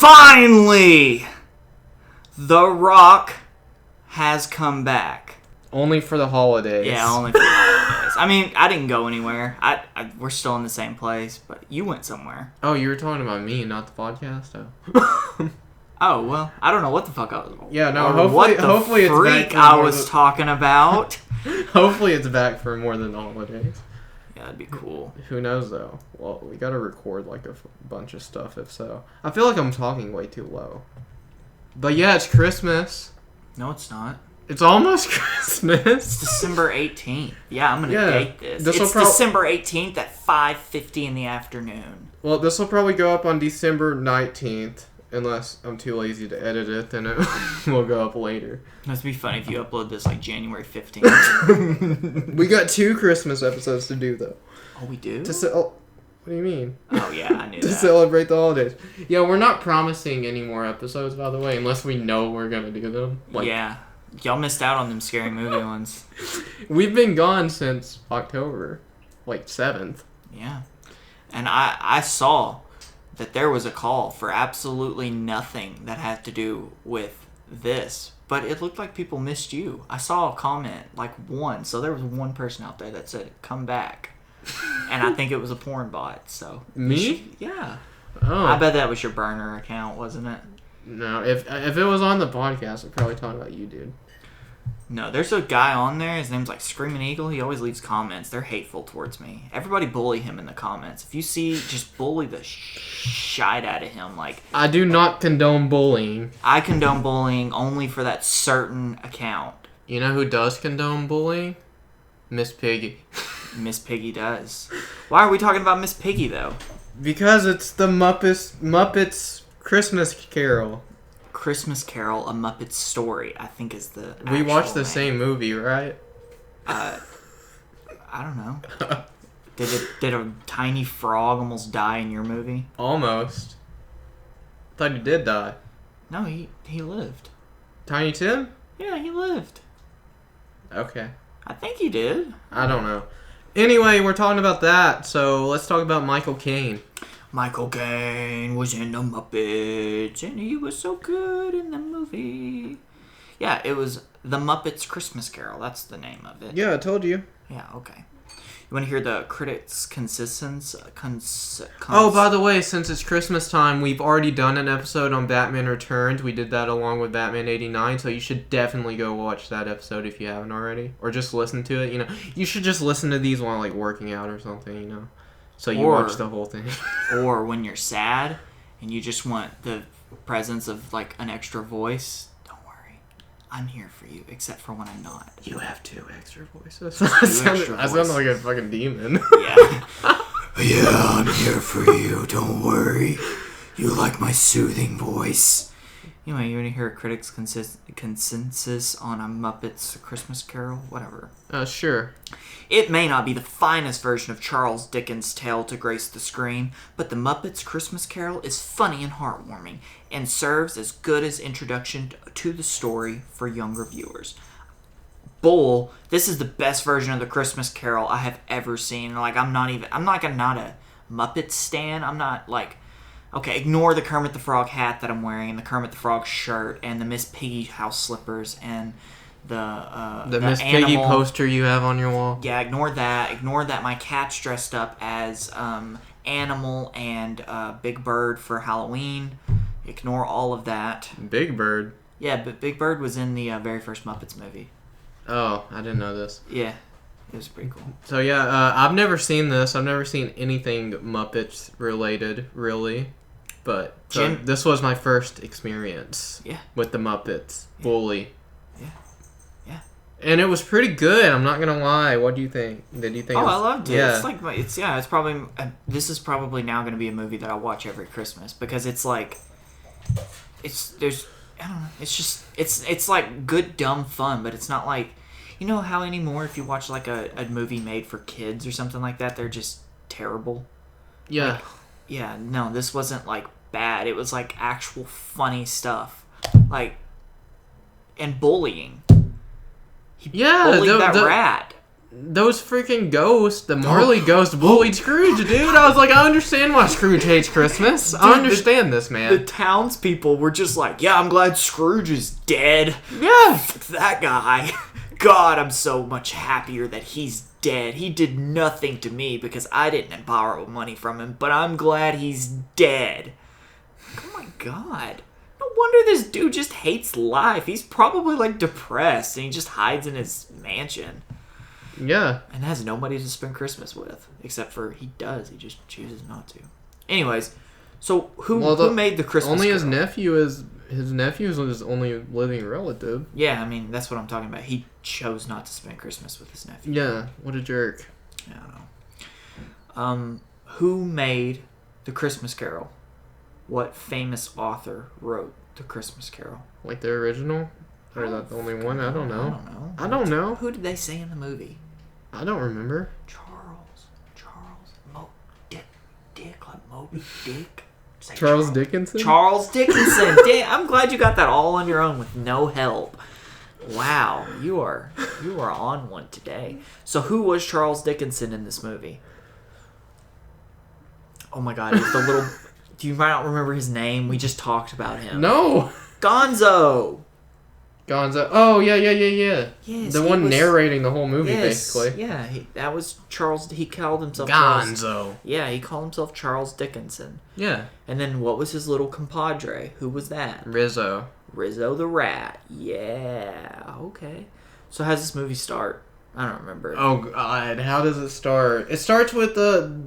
Finally! The Rock has come back. Only for the holidays. Yeah, only for the holidays. I mean, I didn't go anywhere. We're still in the same place, but you went somewhere. Oh, you were talking about me, not the podcast? Oh. Oh, well, I don't know what the fuck I was... Yeah, no, hopefully it's back for I was talking about. Hopefully it's back for more than the holidays. Yeah, that'd be cool. Who knows, though? Well, we gotta record, like, a bunch of stuff, if so. I feel like I'm talking way too low. But yeah, it's Christmas. No, it's not. It's almost Christmas. It's December 18th. Yeah, I'm gonna date this. It's December 18th at 5:50 in the afternoon. Well, this will probably go up on December 19th. Unless I'm too lazy to edit it, then it will go up later. It'd be funny if you upload this like January 15th. We got 2 Christmas episodes to do, though. Oh, we do? What do you mean? Oh, yeah, I knew that. To celebrate the holidays. Yeah, we're not promising any more episodes, by the way, unless we know we're going to do them. Yeah. Y'all missed out on them scary movie ones. We've been gone since October. Like, 7th. Yeah. And I saw that there was a call for absolutely nothing that had to do with this. But it looked like people missed you. I saw a comment, like one. So there was one person out there that said, come back. And I think it was a porn bot, so... Me? Yeah. Oh. I bet that was your burner account, wasn't it? No, if it was on the podcast, I'd probably talk about you, dude. No, there's a guy on there. His name's like Screaming Eagle. He always leaves comments. They're hateful towards me. Everybody bully him in the comments. If you see, just bully the shite out of him. Like, I do not condone bullying. I condone bullying only for that certain account. You know who does condone bullying? Miss Piggy. Miss Piggy does. Why are we talking about Miss Piggy, though? Because it's the Muppets Christmas Carol. Christmas Carol, A Muppet Story, I think is the We watched the name. same movie, right? I don't know. Did a tiny frog almost die in your movie? Almost. Thought he did die. No, he lived. Tiny Tim? Yeah, he lived. Okay. I think he did. I don't know. Anyway, we're talking about that, so let's talk about Michael Caine. Michael Caine was in the Muppets, and he was so good in the movie. Yeah, it was The Muppets Christmas Carol. That's the name of it. Yeah, I told you. Yeah, okay. You want to hear the critics' consensus? Oh, by the way, since it's Christmas time, we've already done an episode on Batman Returns. We did that along with Batman 89, so you should definitely go watch that episode if you haven't already. Or just listen to it, you know. You should just listen to these while, like, working out or something, you know. So you watch the whole thing. Or when you're sad and you just want the presence of, like, an extra voice, don't worry. I'm here for you, except for when I'm not. You have 2 extra voices. I sound like a fucking demon. Yeah. Yeah, I'm here for you. Don't worry. You like my soothing voice. Anyway, you want to hear a critics' consensus on A Muppets Christmas Carol? Whatever. Sure. It may not be the finest version of Charles Dickens' tale to grace the screen, but The Muppets Christmas Carol is funny and heartwarming, and serves as good as introduction to the story for younger viewers. Bull, this is the best version of the Christmas Carol I have ever seen. Like, I'm not a Muppet stan. I'm not like, okay, ignore the Kermit the Frog hat that I'm wearing, and the Kermit the Frog shirt, and the Miss Piggy house slippers, and the Miss Piggy poster you have on your wall. Yeah, ignore that. Ignore that my cat's dressed up as Animal and Big Bird for Halloween. Ignore all of that. Big Bird? Yeah, but Big Bird was in the very first Muppets movie. Oh, I didn't know this. Yeah, it was pretty cool. So yeah, I've never seen this. I've never seen anything Muppets related, really. But this was my first experience with the Muppets. Yeah. Fully. Yeah. Yeah. And it was pretty good, I'm not gonna lie. What do you think? Did you think I loved it. Yeah. It's probably this is probably now gonna be a movie that I watch every Christmas, because it's like I don't know, it's like good dumb fun, but it's not like, you know how anymore if you watch like a movie made for kids or something like that, they're just terrible. Yeah. Like, yeah, no, this wasn't like bad. It was like actual funny stuff. Like, and bullying. He bullied that rat. those freaking ghosts, the Marley ghost bullied Scrooge, dude. I was like, I understand why Scrooge hates Christmas. Dude, I understand this, man. The townspeople were just like, yeah, I'm glad Scrooge is dead. Yeah. That guy. God, I'm so much happier that he's dead. He did nothing to me because I didn't borrow money from him, but I'm glad he's dead. Oh my God. No wonder this dude just hates life. He's probably like depressed and he just hides in his mansion. Yeah. And has nobody to spend Christmas with. Except for he does. He just chooses not to. Anyways, so who made the Christmas Only Carol? His nephew is his only living relative. Yeah, I mean, that's what I'm talking about. He chose not to spend Christmas with his nephew. Yeah, what a jerk. I don't know. Who made the Christmas Carol? What famous author wrote the Christmas Carol? Like the original? Or is that the only one? I don't know. I don't know. Who did they say in the movie? I don't remember. Dick, like Moby Dick. Charles Dickinson? Charles Dickinson. Damn, I'm glad you got that all on your own with no help. Wow, you are on one today. So who was Charles Dickinson in this movie? Oh my God, he's the little... Do you might not remember his name? We just talked about him. No! Gonzo! Oh, yeah. Yes, the one narrating the whole movie, basically. Yeah, that was Charles... He called himself Gonzo. Yeah, he called himself Charles Dickinson. Yeah. And then what was his little compadre? Who was that? Rizzo the Rat. Yeah, okay. So how's this movie start? I don't remember. Oh, God. How does it start? It starts with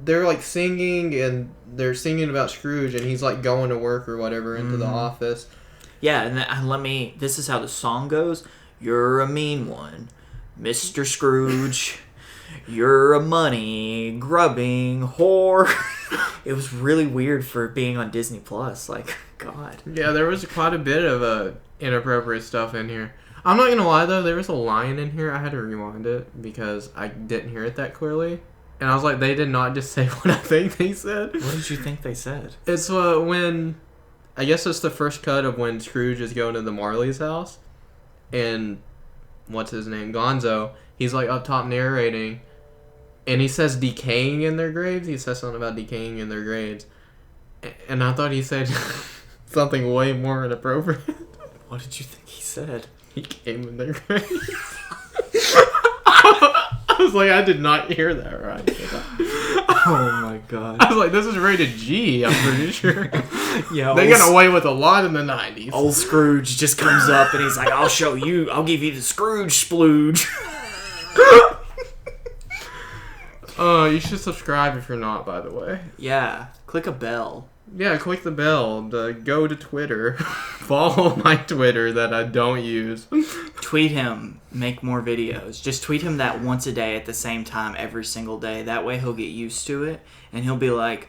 they're, like, singing, and they're singing about Scrooge, and he's, like, going to work or whatever into the office. Yeah, and this is how the song goes. You're a mean one, Mr. Scrooge. You're a money-grubbing whore. It was really weird for being on Disney Plus. Like, God. Yeah, there was quite a bit of inappropriate stuff in here. I'm not gonna lie, though, there was a line in here. I had to rewind it because I didn't hear it that clearly. And I was like, they did not just say what I think they said. What did you think they said? It's when... I guess it's the first cut of when Scrooge is going to the Marley's house. And... what's his name? Gonzo. He's, like, up top narrating. And he says decaying in their graves. He says something about decaying in their graves. And I thought he said something way more inappropriate. What did you think he said? He came in their graves. I was like, I did not hear that right. Oh my God. I was like, this is rated G, I'm pretty sure. Yeah, they got away with a lot in the 90s. Old Scrooge just comes up and he's like, I'll give you the Scrooge splooge. You should subscribe if you're not, by the way. Yeah, click a bell. Yeah, click the bell. Go to Twitter. Follow my Twitter that I don't use. Tweet him. Make more videos. Just tweet him that once a day at the same time every single day. That way he'll get used to it. And he'll I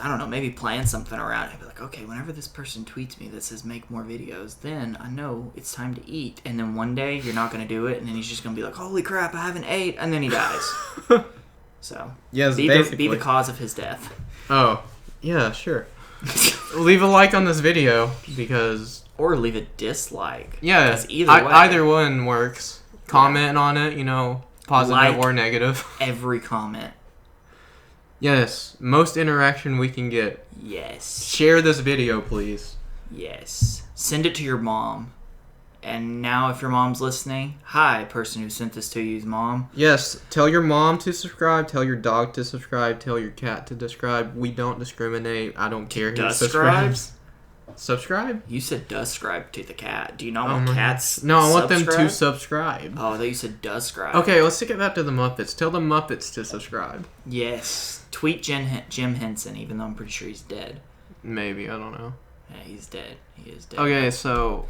don't know, maybe plan something around. He'll be like, okay, whenever this person tweets me that says make more videos, then I know it's time to eat. And then one day you're not going to do it. And then he's just going to be like, holy crap, I haven't ate. And then he dies. So, yes, be the cause of his death. Oh. Yeah, sure. Leave a like on this video because... Or leave a dislike. Yeah, either one works. Comment on it, positive or negative. Every comment. Yes, most interaction we can get. Yes. Share this video, please. Yes. Send it to your mom. And now if your mom's listening, hi, person who sent this to you's mom. Yes, tell your mom to subscribe, tell your dog to subscribe, tell your cat to subscribe. We don't discriminate. I don't care who subscribes. Subscribe? You said subscribe to the cat. Do you not want cats No, I want them to subscribe. Oh, I thought you said subscribe. Okay, let's take it back to the Muppets. Tell the Muppets to subscribe. Yes. Tweet Jim Henson, even though I'm pretty sure he's dead. Maybe, I don't know. Yeah, he's dead. He is dead. Okay, so...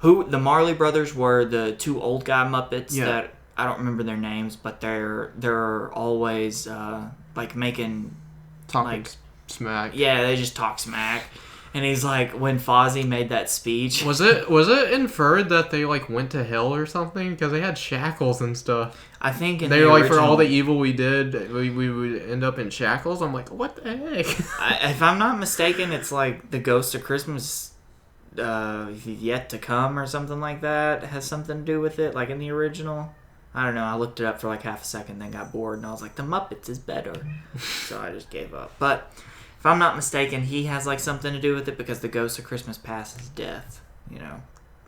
The Marley Brothers were the two old guy Muppets that I don't remember their names, but they're always making talking smack. Yeah, they just talk smack. And he's like, when Fozzie made that speech, was it inferred that they went to hell or something because they had shackles and stuff? I think they were for all the evil we did, we would end up in shackles. I'm like, what the heck? If I'm not mistaken, it's like the Ghost of Christmas. Yet to come or something like that has something to do with it, like in the original. I don't know. I looked it up for like half a second, then got bored, and I was like, The Muppets is better. So I just gave up. But if I'm not mistaken, he has like something to do with it because the ghost of Christmas Past is death.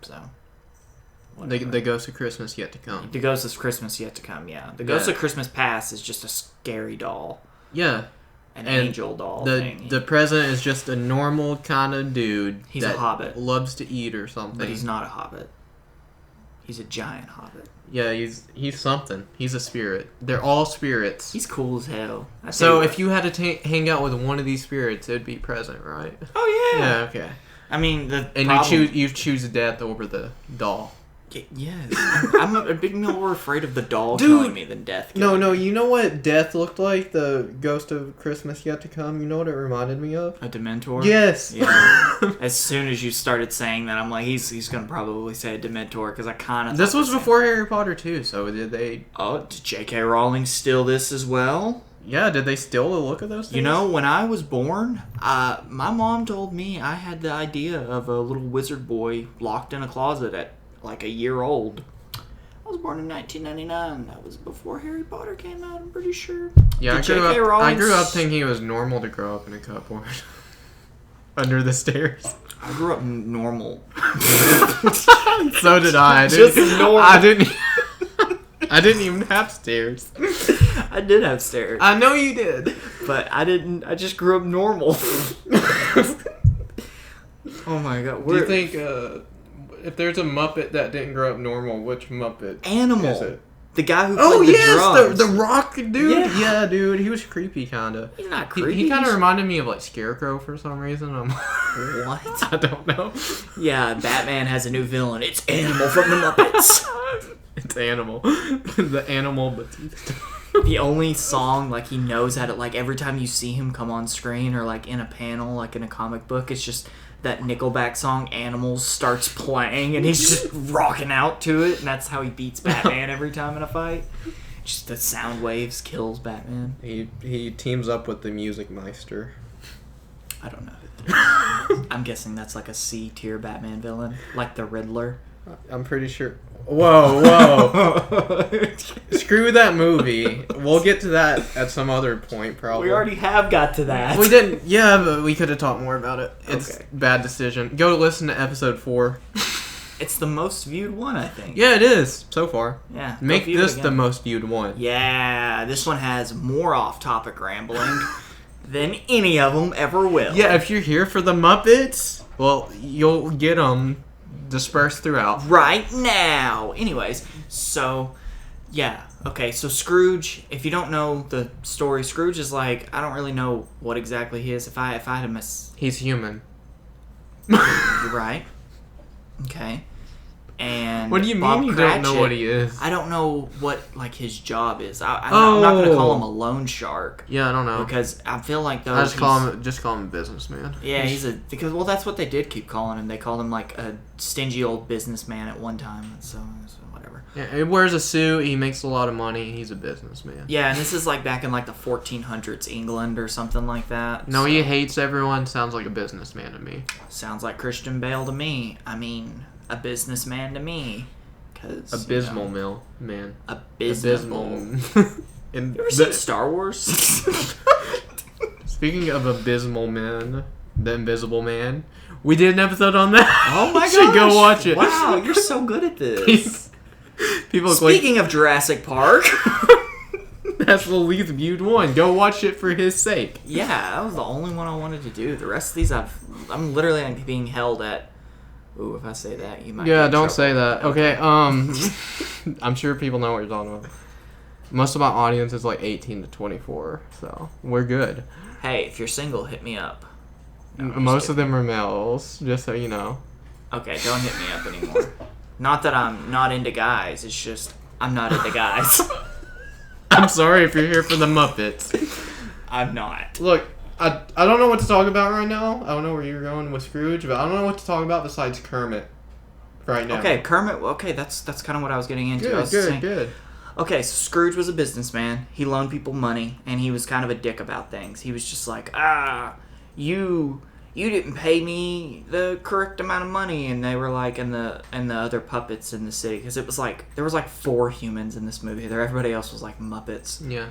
So. The Ghost of Christmas Yet to Come. The Ghost of Christmas Yet to Come, yeah. The Ghost of Christmas Past is just a scary doll. Yeah. An angel doll thing. The present is just a normal kind of dude. He's a hobbit. Loves to eat or something. But he's not a hobbit. He's a giant hobbit. Yeah, he's something. He's a spirit. They're all spirits. He's cool as hell. So if you had to hang out with one of these spirits, it'd be present, right? Oh, yeah. Yeah, okay. I mean, you choose death over the doll. Yes. I'm a bit more afraid of the doll killing me than death killing me. No, you know what death looked like? The Ghost of Christmas Yet to Come? You know what it reminded me of? A Dementor? Yes. Yeah. As soon as you started saying that, I'm like, he's going to probably say a Dementor, because I kind of... This was before Harry Potter, too, so did they... Oh, did J.K. Rowling steal this as well? Yeah, did they steal the look of those things? When I was born, my mom told me I had the idea of a little wizard boy locked in a closet at like a year old. I was born in 1999. That was before Harry Potter came out, I'm pretty sure. Yeah, I grew up thinking it was normal to grow up in a cupboard. Under the stairs. I grew up normal. So did I. Just normal. I didn't even have stairs. I did have stairs. I know you did. But I didn't. I just grew up normal. Oh my god. Do you think... if there's a Muppet that didn't grow up normal, which Muppet Animal. is it? The guy who played the drums. The rock dude. Yeah. Yeah, dude. He was creepy, kind of. He's not creepy. He kind of reminded me of, like, Scarecrow for some reason. What? I don't know. Yeah, Batman has a new villain. It's Animal from the Muppets. It's Animal. The Animal Batista. The only song, like, he knows how to, like, every time you see him come on screen or, like, in a panel, like, in a comic book, it's just... that Nickelback song Animals starts playing and he's just rocking out to it, and that's how he beats Batman every time in a fight. Just the sound waves kills Batman. He teams up with the Music Meister. I don't know. I'm guessing that's like a C tier Batman villain, like the Riddler. I'm pretty sure. Whoa. Screw that movie. We'll get to that at some other point, probably. We already have got to that. We didn't. Yeah, but we could have talked more about it. It's okay. Bad decision. Go listen to episode 4. It's the most viewed one, I think. Yeah, it is so far. Yeah. Make this the most viewed one. Yeah, this one has more off-topic rambling than any of them ever will. Yeah, if you're here for the Muppets, well, you'll get them dispersed throughout. Right now. Anyways, so, yeah. Okay, so Scrooge, if you don't know the story, Scrooge is like, I don't really know what exactly he is. If I had to miss... He's human. You're right. Okay. And what do you Bob mean you Cratchit, don't know what he is? I don't know what, like, his job is. I'm not going to call him a loan shark. Yeah, I don't know. Because I feel like those... I just call him a businessman. Yeah, because that's what they did keep calling him. They called him, like, a stingy old businessman at one time. So whatever. Yeah, he wears a suit, he makes a lot of money, he's a businessman. Yeah, and this is, like, back in, like, the 1400s England or something like that. No, he hates everyone, sounds like a businessman to me. Sounds like Christian Bale to me. I mean, a businessman to me. Abysmal man. Abysmal. You ever seen Star Wars? Speaking of abysmal men, the Invisible Man, we did an episode on that. Oh my gosh. You should go watch it. Wow, you're so good at this. Speaking of Jurassic Park. That's the least viewed one. Go watch it for his sake. Yeah, that was the only one I wanted to do. The rest of these I'm literally being held at... Ooh, if I say that, you might... Yeah, don't say that. Okay, I'm sure people know what you're talking about. Most of my audience is like 18 to 24, so we're good. Hey, if you're single, hit me up. No, most of them are males, just so you know. Okay, don't hit me up anymore. Not that I'm not into guys, it's just I'm not into guys. I'm sorry if you're here for the Muppets. I'm not. Look, I don't know what to talk about right now. I don't know where you're going with Scrooge, but I don't know what to talk about besides Kermit right now. Okay, Kermit. Okay, that's kind of what I was getting into. Good. Okay, so Scrooge was a businessman. He loaned people money, and he was kind of a dick about things. He was just like, you you didn't pay me the correct amount of money. And they were like, and the other puppets in the city, because it was like, there was like 4 humans in this movie. Everybody else was like Muppets. Yeah.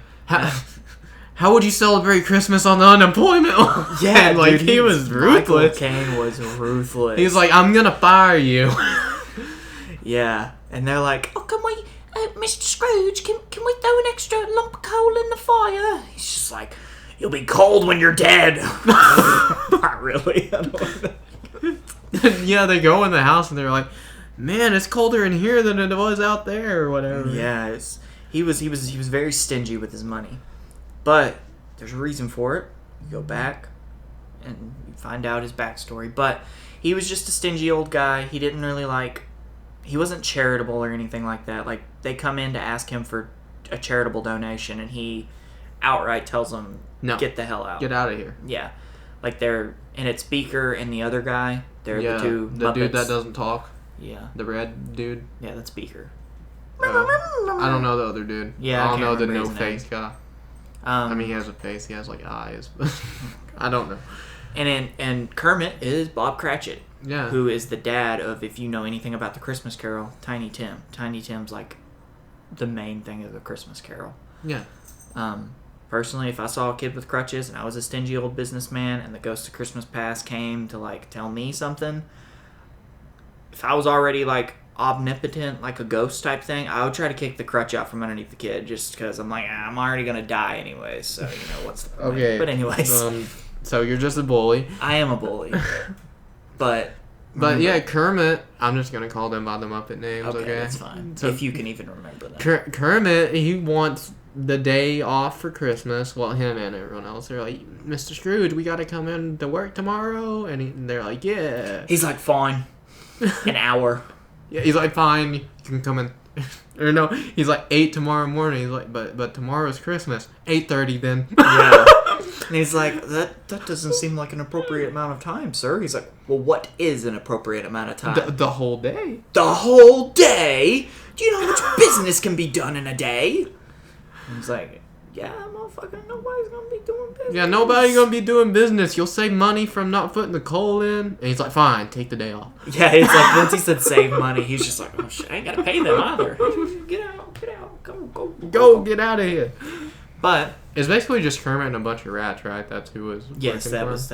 How would you celebrate Christmas on the unemployment line? Yeah, like, dude, he was ruthless. Michael Caine was ruthless. He was like, I'm gonna fire you. Yeah, and they're like, oh, can we, Mr. Scrooge, can we throw an extra lump of coal in the fire? He's just like, you'll be cold when you're dead. Not really. I don't know. Yeah, they go in the house and they're like, man, it's colder in here than it was out there, or whatever. Yeah, he was very stingy with his money, but there's a reason for it. You go back and you find out his backstory. But he was just a stingy old guy. He didn't really like. He wasn't charitable or anything like that. Like, they come in to ask him for a charitable donation, and he outright tells them, no, get the hell out. Get out of here. Yeah. Like, and it's Beaker and the other guy. They're the two the Muppets. Dude that doesn't talk. Yeah. The red dude. Yeah, that's Beaker. I don't know the other dude. Yeah, I don't know the no-face guy. I mean, he has a face. He has, like, eyes. I don't know. And Kermit is Bob Cratchit. Yeah. Who is the dad of, if you know anything about the Christmas Carol, Tiny Tim. Tiny Tim's like the main thing of the Christmas Carol. Yeah. Personally, if I saw a kid with crutches and I was a stingy old businessman and the Ghost of Christmas Past came to like tell me something, if I was already like omnipotent, like a ghost type thing, I would try to kick the crutch out from underneath the kid just because I'm like, I'm already gonna die anyways. So what's the point? Okay. But anyways, so you're just a bully. I am a bully. But yeah, Kermit, I'm just going to call them by the Muppet names, okay? That's fine. So, if you can even remember that. Kermit, he wants the day off for Christmas. Well, him and everyone else. They're like, Mr. Scrooge, we got to come in to work tomorrow? And they're like, yeah. He's like, fine. An hour. Yeah, he's like, fine, you can come in. Or no, he's like, 8 tomorrow morning. He's like, but tomorrow's Christmas. 8:30 then. Yeah. And he's like, that doesn't seem like an appropriate amount of time, sir. He's like, well, what is an appropriate amount of time? The whole day. The whole day? Do you know how much business can be done in a day? And he's like, yeah, motherfucker, nobody's going to be doing business. Yeah, nobody's going to be doing business. You'll save money from not putting the coal in. And he's like, fine, take the day off. Yeah, it's like, once he said save money, he's just like, oh, shit, I ain't got to pay them either. Get out, go, get out of here. But it's basically just Kermit and a bunch of rats, right? That's who was. Yes, that was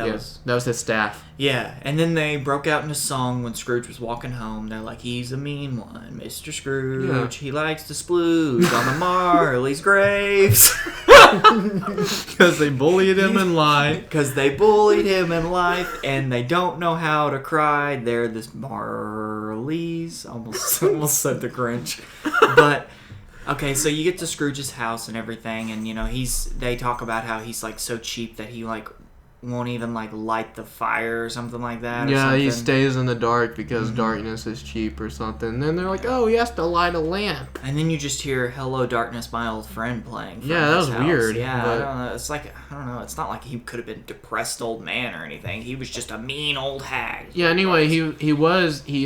his staff. Yeah, and then they broke out into song when Scrooge was walking home. They're like, "He's a mean one, Mr. Scrooge. Yeah. He likes to splooge on the Marley's graves." Because they bullied him in life. And they don't know how to cry. They're the Marleys. Almost said the Grinch, but. Okay, so you get to Scrooge's house and everything, and they talk about how he's like so cheap that he like won't even like light the fire or something like that. Yeah, he stays in the dark because darkness is cheap or something. And then they're like, oh, he has to light a lamp. And then you just hear "Hello, Darkness, My Old Friend" playing. Yeah, that was weird. Yeah, I don't know. It's like I don't know. It's not like he could have been a depressed old man or anything. He was just a mean old hag. Yeah. Anyway, he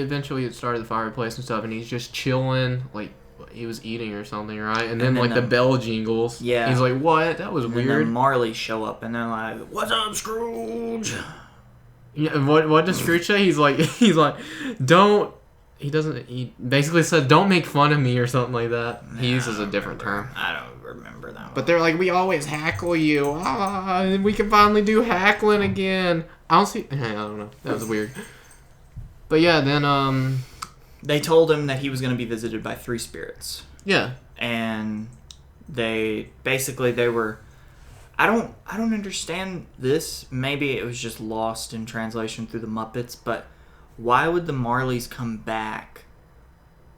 eventually started the fireplace and stuff, and he's just chilling like. He was eating or something, right? And then like the bell jingles. Yeah. He's like, what? That was weird. And then Marleys show up and they're like, what's up, Scrooge? Yeah, and what does Scrooge say? He basically said, don't make fun of me or something like that. He uses a different term. I don't remember that one. But they're like, we always hackle you. We can finally do hackling again. I don't know. That was weird. But yeah, then, they told him that he was going to be visited by 3 spirits. Yeah. And they were... I don't understand this. Maybe it was just lost in translation through the Muppets, but why would the Marleys come back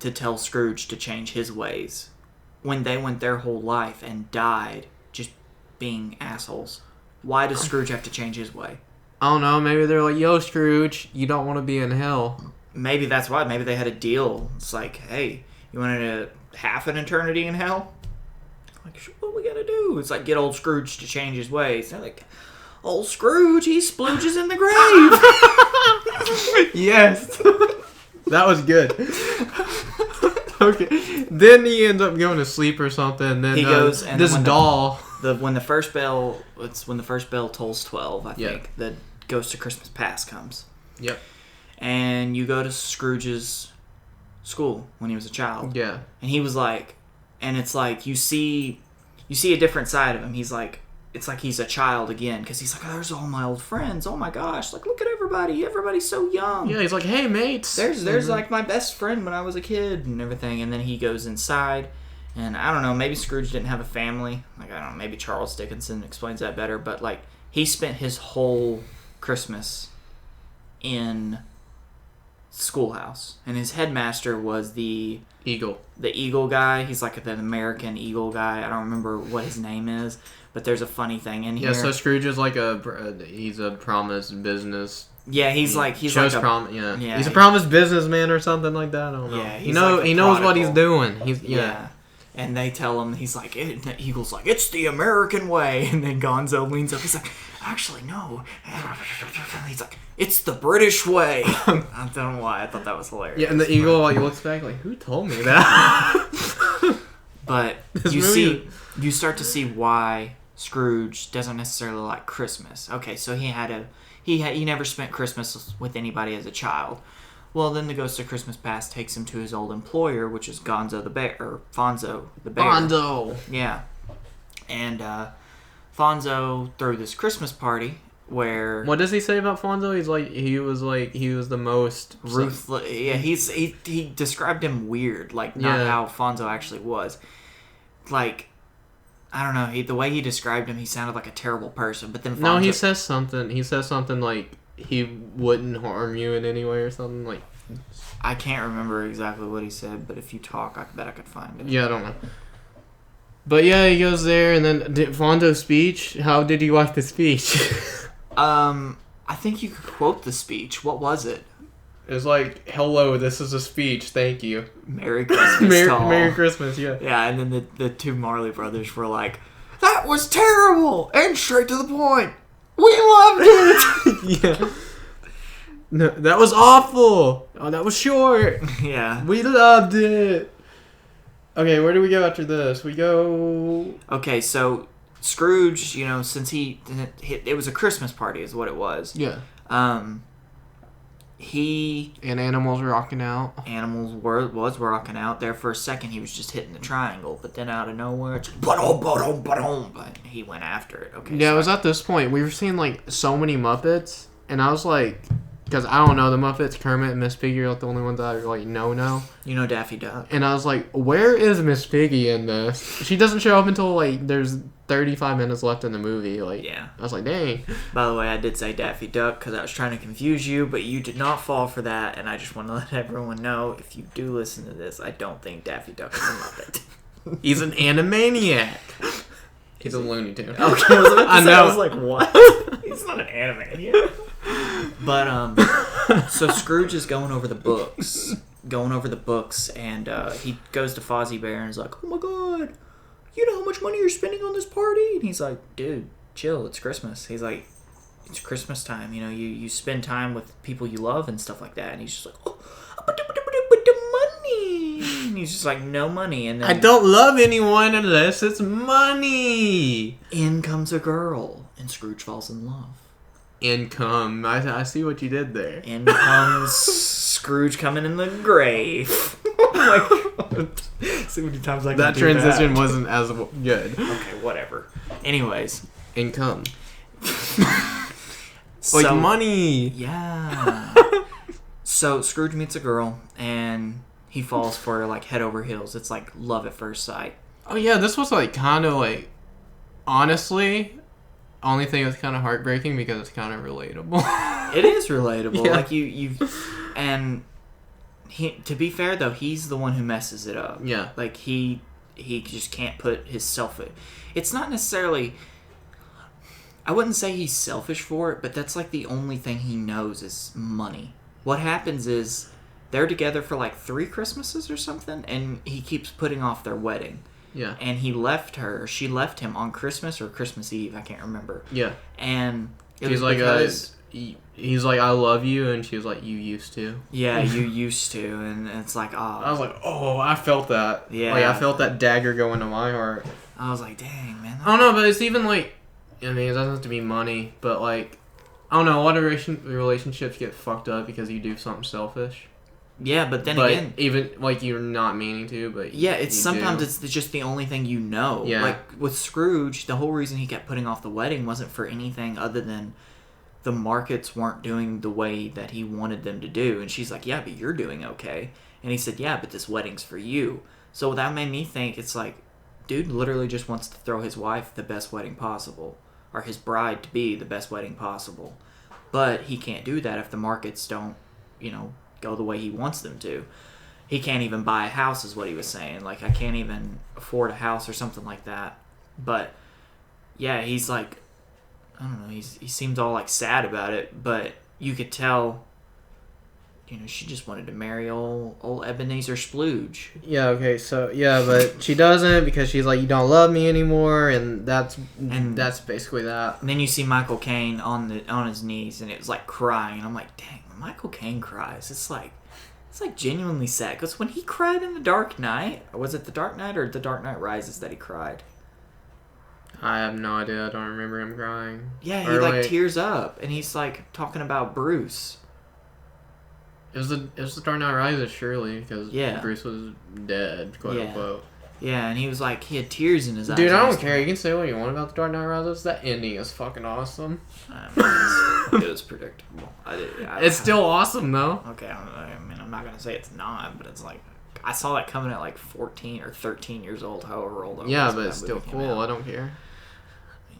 to tell Scrooge to change his ways when they went their whole life and died just being assholes? Why does Scrooge have to change his way? I don't know. Maybe they're like, yo, Scrooge, you don't want to be in hell. Maybe that's why. Maybe they had a deal. It's like, hey, you wanted half an eternity in hell? Like, what we gotta do? It's like, get old Scrooge to change his ways. They're like, old Scrooge, he splooges in the grave. Yes. That was good. Okay. Then he ends up going to sleep or something. And then he goes, and this doll. When the first bell tolls 12, I think. The Ghost of Christmas Past comes. Yep. And you go to Scrooge's school when he was a child. Yeah. And he was like, and it's like you see a different side of him. He's like, it's like he's a child again because he's like, oh, there's all my old friends. Oh my gosh, like look at everybody. Everybody's so young. Yeah, he's like, hey mates. There's like my best friend when I was a kid and everything. And then he goes inside, and I don't know, maybe Scrooge didn't have a family. Like I don't know, maybe Charles Dickinson explains that better. But like he spent his whole Christmas in schoolhouse, and his headmaster was the eagle guy. He's like the American eagle guy. I don't remember what his name is, but there's a funny thing in here. Yeah, so Scrooge is like he's a promised business. Yeah, he's like he's a promised businessman or something like that. I don't know. Yeah, he knows what he's doing. Yeah. And they tell him, he's like, the eagle's like, it's the American way. And then Gonzo leans up, he's like, actually, no. He's like, it's the British way. I don't know why, I thought that was hilarious. Yeah, and the eagle like looks back like, who told me that? But you start to see why Scrooge doesn't necessarily like Christmas. Okay, so he never spent Christmas with anybody as a child. Well, then the Ghost of Christmas Past takes him to his old employer, which is Gonzo the Bear, or Fonzo the Bear. Fonzo! Yeah. And Fonzo threw this Christmas party where... What does he say about Fonzo? He was the most... ruthless. Yeah, he described him weird, like not how Fonzo actually was. Like, I don't know, the way he described him, he sounded like a terrible person, but then Fonzo... No, he says something like... he wouldn't harm you in any way or something like. I can't remember exactly what he said, but if you talk, I bet I could find it. Yeah, I don't know. But yeah, he goes there, and then Fonzo's speech. How did you like the speech? I think you could quote the speech. What was it? It was like, "Hello, this is a speech. Thank you. Merry Christmas, Merry Christmas." Yeah. Yeah, and then the two Marley brothers were like, "That was terrible," and straight to the point. We loved it! Yeah. No, that was awful! Oh, that was short! Yeah. We loved it! Okay, where do we go after this? We go... Okay, so Scrooge, since it was a Christmas party is what it was. Yeah. And animals rocking out. Animals was rocking out. There for a second, he was just hitting the triangle, but then out of nowhere, it's but he went after it. Okay. Yeah, it was at this point we were seeing like so many Muppets, and I was like, because I don't know the Muppets, Kermit and Miss Piggy are like the only ones that I like know. You know Daffy Duck. And I was like, where is Miss Piggy in this? She doesn't show up until like there's 35 minutes left in the movie. Like, yeah. I was like, dang. By the way, I did say Daffy Duck because I was trying to confuse you, but you did not fall for that, and I just want to let everyone know, if you do listen to this, I don't think Daffy Duck is a Muppet. He's an animaniac. He's a Looney Tune. Okay, I know. I was like, what? He's not an animaniac. But, so Scrooge is going over the books, and he goes to Fozzie Bear and is like, oh my god, you know how much money you're spending on this party? And he's like, dude, chill, it's Christmas. He's like, it's Christmas time, you spend time with people you love and stuff like that. And he's just like, oh, but the money. And he's just like, no money. And then I don't love anyone unless it's money. In comes a girl, and Scrooge falls in love. Income. I see what you did there. In comes Scrooge coming in the grave. Oh my god. See how many times I can that do transition that. Wasn't as good. Okay, whatever. Anyways. Income. Like money. Yeah. So Scrooge meets a girl, and he falls for her like head over heels. It's like love at first sight. Oh yeah, this was like kind of like, honestly... Only thing that's kind of heartbreaking because it's kind of relatable. It is relatable. Yeah. Like and to be fair though, he's the one who messes it up. Yeah. Like he just can't put his self. It's not necessarily. I wouldn't say he's selfish for it, but that's like the only thing he knows is money. What happens is they're together for like 3 Christmases or something, and he keeps putting off their wedding. Yeah. And she left him on Christmas or Christmas Eve, I can't remember. Yeah. And it was like, he's like, I love you, and she was like, you used to. Yeah, you used to, and it's like, oh. I was like, oh, I felt that. Yeah. Like, I felt that dagger go into my heart. I was like, dang, man. I don't know, but it's even like, I mean, it doesn't have to be money, but like, I don't know. A lot of relationships get fucked up because you do something selfish. Yeah, but then again, even like you're not meaning to, but yeah, it's sometimes it's just the only thing you know. Yeah. Like with Scrooge, the whole reason he kept putting off the wedding wasn't for anything other than the markets weren't doing the way that he wanted them to do. And she's like, yeah, but you're doing okay. And he said, yeah, but this wedding's for you. So that made me think, it's like, dude literally just wants to throw his wife the best wedding possible, or his bride to be the best wedding possible. But he can't do that if the markets don't, go the way he wants them to. He can't even buy a house, is what he was saying. Like, I can't even afford a house or something like that. But yeah, he's like, I don't know, he seems all like sad about it, but you could tell, she just wanted to marry old Ebenezer Splooge. Yeah, okay, so but she doesn't, because she's like, you don't love me anymore, and that's basically that. And then you see Michael Caine on his knees, and it was like crying. I'm like, dang, when Michael Caine cries, it's like genuinely sad. Because when he cried in The Dark Knight, was it The Dark Knight or The Dark Knight Rises that he cried? I have no idea. I don't remember him crying. Yeah, he tears up, and he's like talking about Bruce. It was the Dark Knight Rises, surely, because Bruce was dead, quote unquote. Yeah, and he was like, he had tears in his eyes. Dude, I don't care. You can say what you want about the Dark Knight Rises. That ending is fucking awesome. It was predictable. It's still awesome, though. Okay, I mean, I'm not gonna say it's not, but it's like, I saw that coming at like 14 or 13 years old, however old I was. Yeah, but it's still cool. I don't care.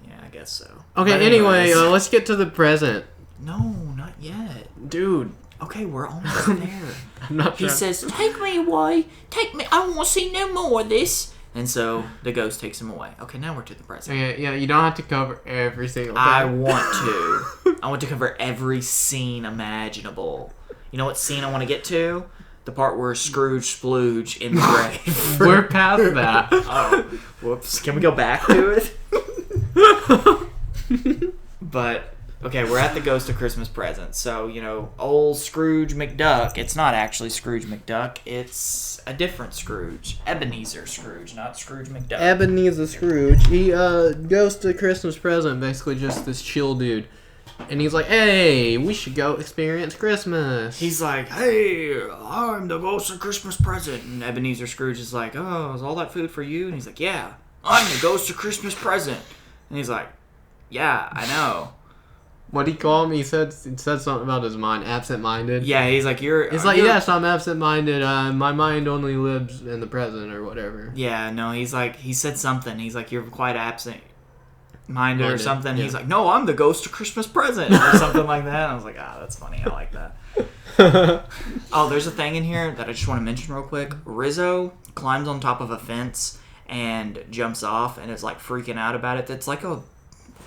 Yeah, I guess so. Okay, anyway, let's get to the present. No, not yet. Dude. Okay, we're almost there. I'm not sure. He says, take me away. Take me. I don't want to see no more of this. And so the ghost takes him away. Okay, now we're to the present. Yeah, you don't have to cover every single thing. I want to. I want to cover every scene imaginable. You know what scene I want to get to? The part where Scrooge splooge in the grave. We're past that. Oh, whoops. Can we go back to it? But... okay, we're at the Ghost of Christmas Present. So, old Scrooge McDuck. It's not actually Scrooge McDuck. It's a different Scrooge. Ebenezer Scrooge, not Scrooge McDuck. Ebenezer Scrooge. He goes to Christmas Present, basically just this chill dude. And he's like, hey, we should go experience Christmas. He's like, hey, I'm the Ghost of Christmas Present. And Ebenezer Scrooge is like, oh, is all that food for you? And he's like, yeah, I'm the Ghost of Christmas Present. And he's like, yeah, I know. What'd he call me? He said something about his mind, absent-minded. Yeah, he's like, yes, I'm absent-minded. My mind only lives in the present or whatever. Yeah, no, he said something. He's like, you're quite absent-minded or something. Yeah. He's like, no, I'm the Ghost of Christmas Present or something like that. And I was like, that's funny. I like that. Oh, there's a thing in here that I just want to mention real quick. Rizzo climbs on top of a fence and jumps off and is like freaking out about it. That's like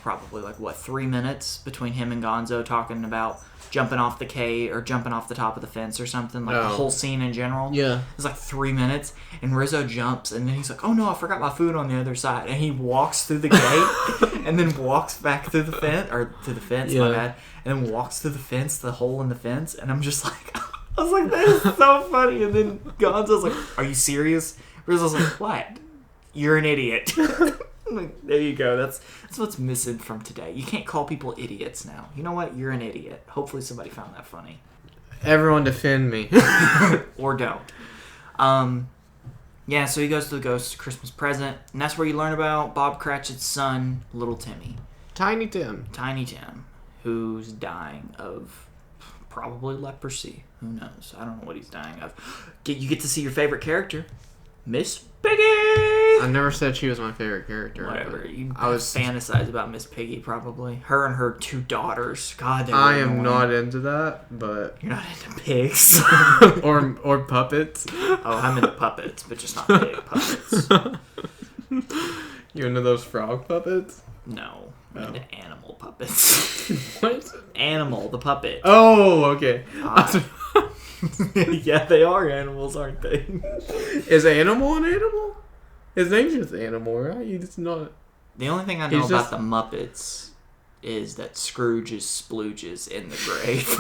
probably 3 minutes between him and Gonzo talking about jumping off the cave or jumping off the top of the fence or something, the whole scene in general. Yeah, it's like 3 minutes, and Rizzo jumps, and then he's like, oh no, I forgot my food on the other side, and he walks through the gate and then walks back through the fence, my bad, and then walks through the fence, the hole in the fence, and I'm just like, I was like, that is so funny. And then Gonzo's like, are you serious? Rizzo's like, what? You're an idiot. Like, there you go. That's what's missing from today. You can't call people idiots now. You know what? You're an idiot. Hopefully somebody found that funny. Everyone defend me. Or don't. Yeah, so he goes to the Ghost Christmas Present, and that's where you learn about Bob Cratchit's son, Little Timmy. Tiny Tim, who's dying of probably leprosy. Who knows? I don't know what he's dying of. You get to see your favorite character, Miss Piggy! I never said she was my favorite character. Whatever. I was fantasize about Miss Piggy, probably. Her and her 2 daughters. God, I am not into that, but... You're not into pigs? or puppets. Oh, I'm into puppets, but just not pig puppets. You into those frog puppets? No. I'm into animal puppets. What? Animal, the puppet. Oh, okay. Yeah, they are animals, aren't they? Is Animal an animal? His name's just Animal, right? He's not... The only thing I know about the Muppets is that Scrooge is splooges in the grave.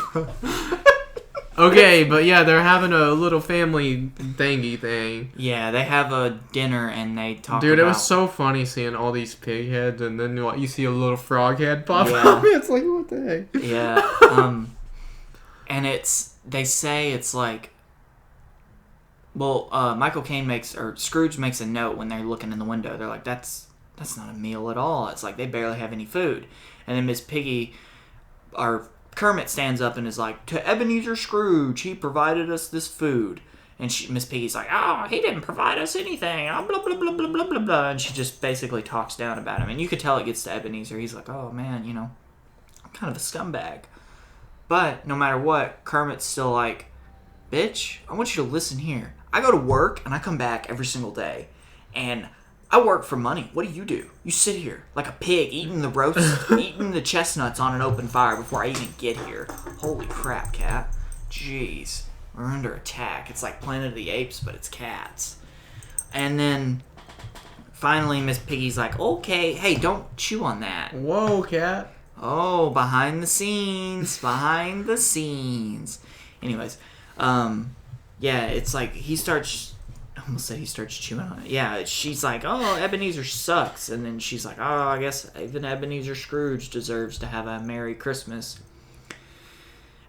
Okay, but yeah, they're having a little family thingy thing. Yeah, they have a dinner and they talk Dude, about... it was so funny seeing all these pig heads and then you see a little frog head pop Yeah. up. It's like, what the heck? Yeah. And they say it's like... Well, Michael Caine Scrooge makes a note when they're looking in the window. They're like, that's not a meal at all. It's like they barely have any food. And then Miss Piggy, or Kermit, stands up and is like, to Ebenezer Scrooge, he provided us this food. And Miss Piggy's like, oh, he didn't provide us anything. Oh, blah, blah, blah, blah, blah, blah, blah. And she just basically talks down about him. And you could tell it gets to Ebenezer. He's like, oh, man, I'm kind of a scumbag. But no matter what, Kermit's still like, bitch, I want you to listen here. I go to work and I come back every single day. And I work for money. What do? You sit here like a pig eating the chestnuts on an open fire before I even get here. Holy crap, cat. Jeez. We're under attack. It's like Planet of the Apes, but it's cats. And then finally Miss Piggy's like, okay, hey, don't chew on that. Whoa, cat. Oh, behind the scenes. Anyways, yeah, it's like he starts chewing on it. Yeah, she's like, oh, Ebenezer sucks. And then she's like, oh, I guess even Ebenezer Scrooge deserves to have a Merry Christmas.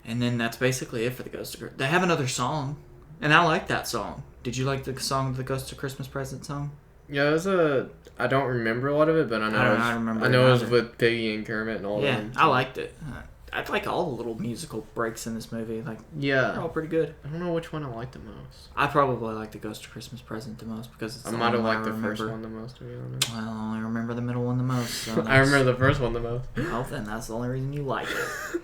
And then that's basically it for the Ghost of Christmas. They have another song, and I like that song. Did you like the song, the Ghost of Christmas Present song? Yeah, it was I don't remember a lot of it, but I know it was with Piggy and Kermit and all that. Yeah, I liked it. I like all the little musical breaks in this movie. Like, yeah, they're all pretty good. I don't know which one I like the most. I probably like the Ghost of Christmas Present the most because it's I might have liked the first one the most, to be honest. Well, I only remember the middle one the most. So I remember the first one the most. Well, then that's the only reason you like it.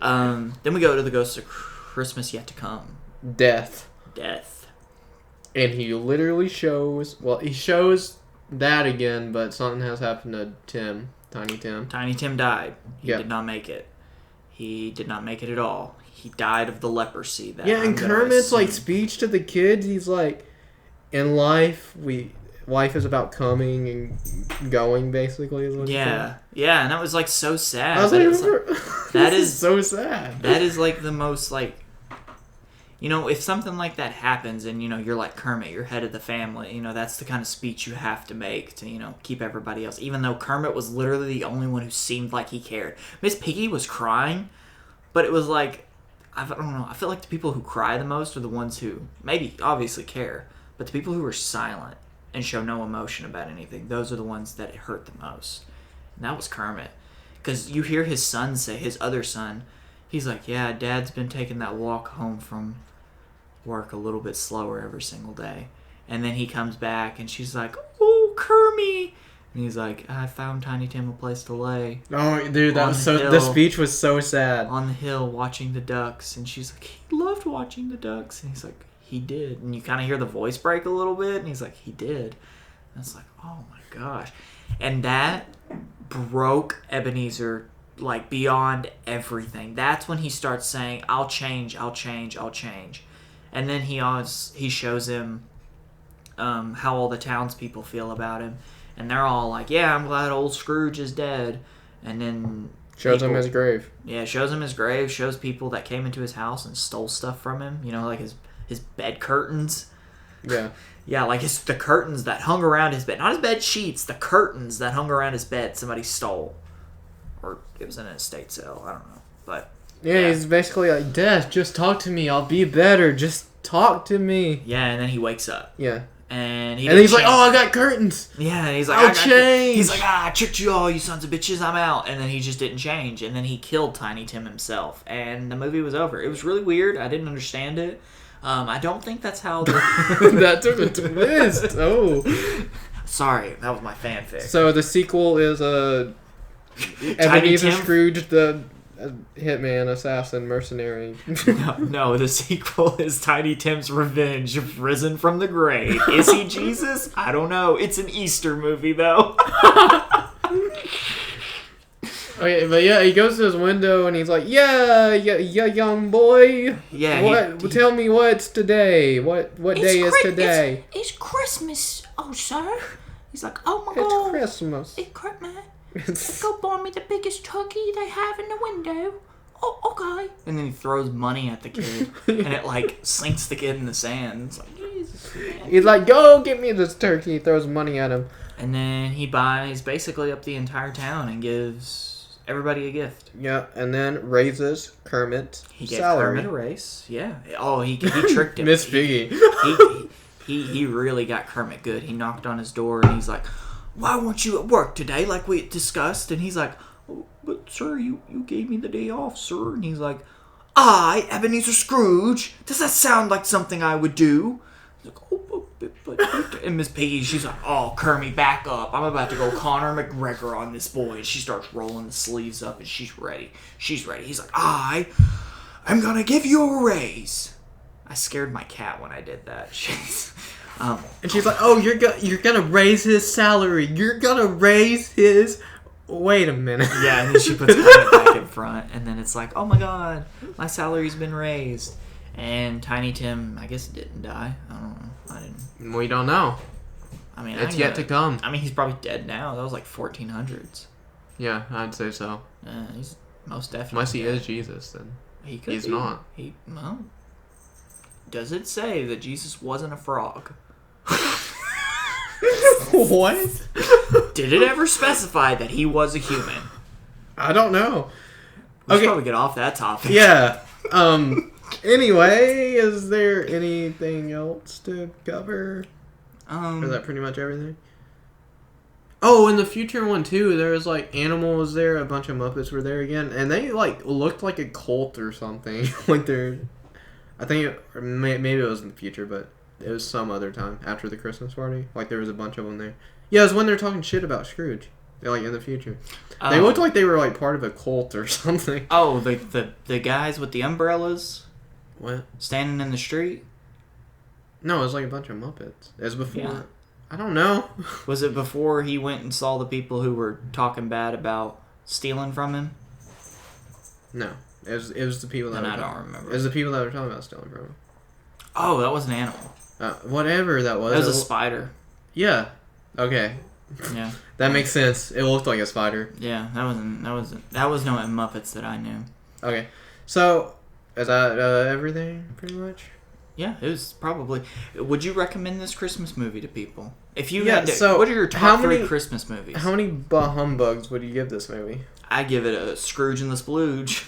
Then we go to the Ghost of Christmas Yet to Come. Death. And he literally shows that again, but something has happened to Tim. Tiny Tim. Tiny Tim died. He did not make it. He did not make it at all. He died of the leprosy. And Kermit's like speech to the kids. He's like, in life is about coming and going. Basically, is what yeah, and that was like so sad. I was like, that is so sad. That is like the most like, if something like that happens and you're like Kermit, you're head of the family. That's the kind of speech you have to make to keep everybody else. Even though Kermit was literally the only one who seemed like he cared. Miss Piggy was crying, but it was like, I don't know. I feel like the people who cry the most are the ones who maybe obviously care, but the people who are silent and show no emotion about anything, those are the ones that it hurt the most. And that was Kermit, because you hear his other son, he's like, yeah, Dad's been taking that walk home from work a little bit slower every single day. And then he comes back and she's like, oh, Kermit. And he's like, I found Tiny Tim a place to lay. Oh, dude, the speech was so sad. On the hill watching the ducks. And she's like, he loved watching the ducks. And he's like, he did. And you kind of hear the voice break a little bit. And he's like, he did. And it's like, oh my gosh. And that broke Ebenezer like beyond everything. That's when he starts saying, I'll change. And then he shows him how all the townspeople feel about him. And they're all like, yeah, I'm glad old Scrooge is dead. And then shows him his grave. Yeah, shows him his grave. Shows people that came into his house and stole stuff from him. Like his bed curtains. Yeah. Yeah, like the curtains that hung around his bed. Not his bed sheets. The curtains that hung around his bed somebody stole. Or it was in an estate sale. I don't know. But yeah, he's basically like, Death, just talk to me. I'll be better. Just talk to me. Yeah, and then he wakes up. Yeah. And he's like, oh, I got curtains. Yeah, and he's like, I'll change. He's like, I tricked you all, you sons of bitches, I'm out. And then he just didn't change. And then he killed Tiny Tim himself. And the movie was over. It was really weird. I didn't understand it. I don't think that's how... That took a twist. Oh. Sorry, that was my fanfic. So the sequel is Ebenezer Scrooge, the hitman, assassin, mercenary. No, the sequel is Tiny Tim's Revenge, risen from the grave. Is he Jesus? I don't know. It's an Easter movie, though. Okay, but yeah, he goes to his window and he's like, yeah, young boy. Yeah. Tell me what's today. What day is today? It's Christmas, oh sir. He's like, oh my God. It's Christmas. It's Christmas. Go buy me the biggest turkey they have in the window. oh, okay. And then he throws money at the kid, and it, like, sinks the kid in the sand. It's like, Jesus, man. He's like, go get me this turkey. He throws money at him. And then he buys basically up the entire town and gives everybody a gift. Yeah, and then raises Kermit's He gave salary. Kermit a raise. Yeah. Oh, he tricked him. Miss Piggy. He really got Kermit good. He knocked on his door and he's like, why weren't you at work today like we discussed? And he's like, oh, but sir, you gave me the day off, sir. And he's like, I, Ebenezer Scrooge, does that sound like something I would do? He's like, oh, but and Miss Piggy, she's like, oh, Kermit, back up. I'm about to go Conor McGregor on this boy. And she starts rolling the sleeves up and she's ready. She's ready. He's like, I'm going to give you a raise. I scared my cat when I did that. And she's like, oh, you're gonna raise his salary. You're gonna raise his... Wait a minute. Yeah, and then she puts Kermit back in front. And then it's like, oh my god, my salary's been raised. And Tiny Tim, I guess, didn't die. I don't know. We don't know. I mean, it's yet to come. I mean, he's probably dead now. That was like 1400s. Yeah, I'd say so. He's most definitely Unless he dead. is Jesus, then He's be. Not. Well, does it say that Jesus wasn't a frog? What? Did it ever specify that he was a human? I don't know. We should probably get off that topic. Yeah. Anyway, is there anything else to cover? Is that pretty much everything? Oh, in the future one too, there was like animals there. A bunch of Muppets were there again, and they like looked like a cult or something. Like they're, I think maybe it was in the future, but it was some other time after the Christmas party. Like there was a bunch of them there. Yeah, it was when they're talking shit about Scrooge. They're like in the future. They looked like they were like part of a cult or something. Oh, the guys with the umbrellas. What? Standing in the street? No, it was like a bunch of Muppets. It was before. Yeah. I don't know. Was it before he went and saw the people who were talking bad about stealing from him? No. It was the people that I don't remember. It was the people that were talking about stealing from him. Oh, that was an animal. Whatever that was. That was a spider. Yeah. Okay. Yeah. That makes sense. It looked like a spider. Yeah, that was no Muppets that I knew. Okay. So, is that everything, pretty much? Yeah, it was probably... Would you recommend this Christmas movie to people? If you had to, what are your top three Christmas movies? How many bah humbugs would you give this movie? I give it a Scrooge and the Splooge.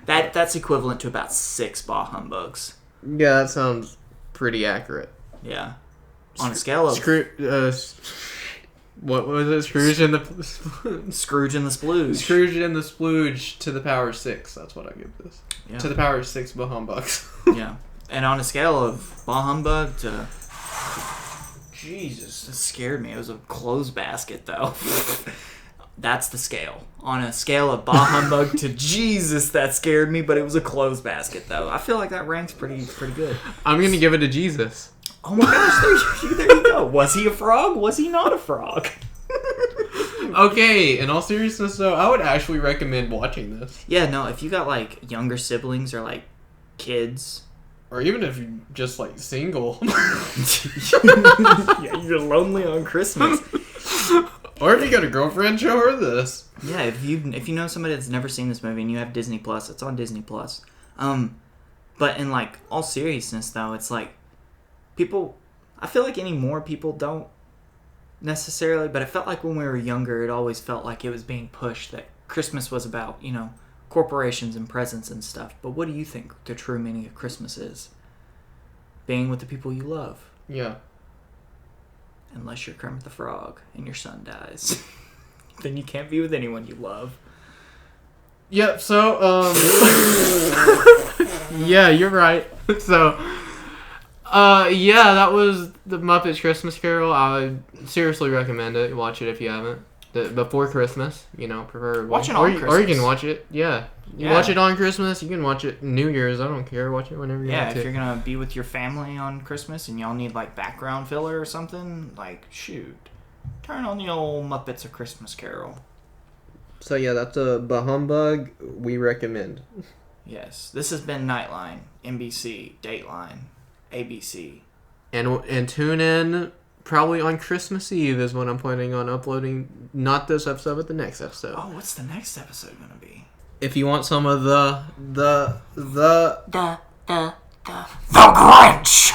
That's equivalent to about 6 bah humbugs. Yeah, that sounds pretty accurate. Yeah. On a scale of... what was it? Scrooge and the... Scrooge and the Splooge. Scrooge and the Splooge to the power of 6. That's what I give this. Yeah. To the power of 6 bah humbugs. Yeah. And on a scale of bah humbug to... Jesus, that scared me. It was a clothes basket, though. That's the scale. On a scale of bah humbug to Jesus, that scared me, but it was a clothes basket, though. I feel like that ranks pretty good. I'm going to give it to Jesus. Oh my gosh, there you go. Was he a frog? Was he not a frog? Okay, in all seriousness, though, I would actually recommend watching this. Yeah, no, if you got, like, younger siblings or, like, kids... Or even if you're just, like, single. Yeah, you're lonely on Christmas. Or if you got a girlfriend, show her this. Yeah, if you know somebody that's never seen this movie and you have Disney Plus, it's on Disney Plus. But in, like, all seriousness, though, it's like... People... I feel like anymore people don't necessarily, but I felt like when we were younger, it always felt like it was being pushed that Christmas was about, you know, corporations and presents and stuff. But what do you think the true meaning of Christmas is? Being with the people you love. Yeah. Unless you're Kermit the Frog and your son dies. Then you can't be with anyone you love. Yep, so, yeah, you're right. So, yeah, that was the Muppets Christmas Carol. I would seriously recommend it. Watch it if you haven't. Before Christmas, you know, preferably. Watch it on Christmas. Or you can watch it, yeah. You watch it on Christmas, you can watch it New Year's, I don't care. Watch it whenever you want to. Yeah, if you're going to be with your family on Christmas and y'all need, like, background filler or something, like, shoot. Turn on the old Muppets A Christmas Carol. So, yeah, that's a bah humbug we recommend. Yes. This has been Nightline, NBC, Dateline, ABC. And tune in Probably on Christmas Eve is when I'm planning on uploading, not this episode, but the next episode. Oh, what's the next episode gonna be? If you want some of the The Grinch!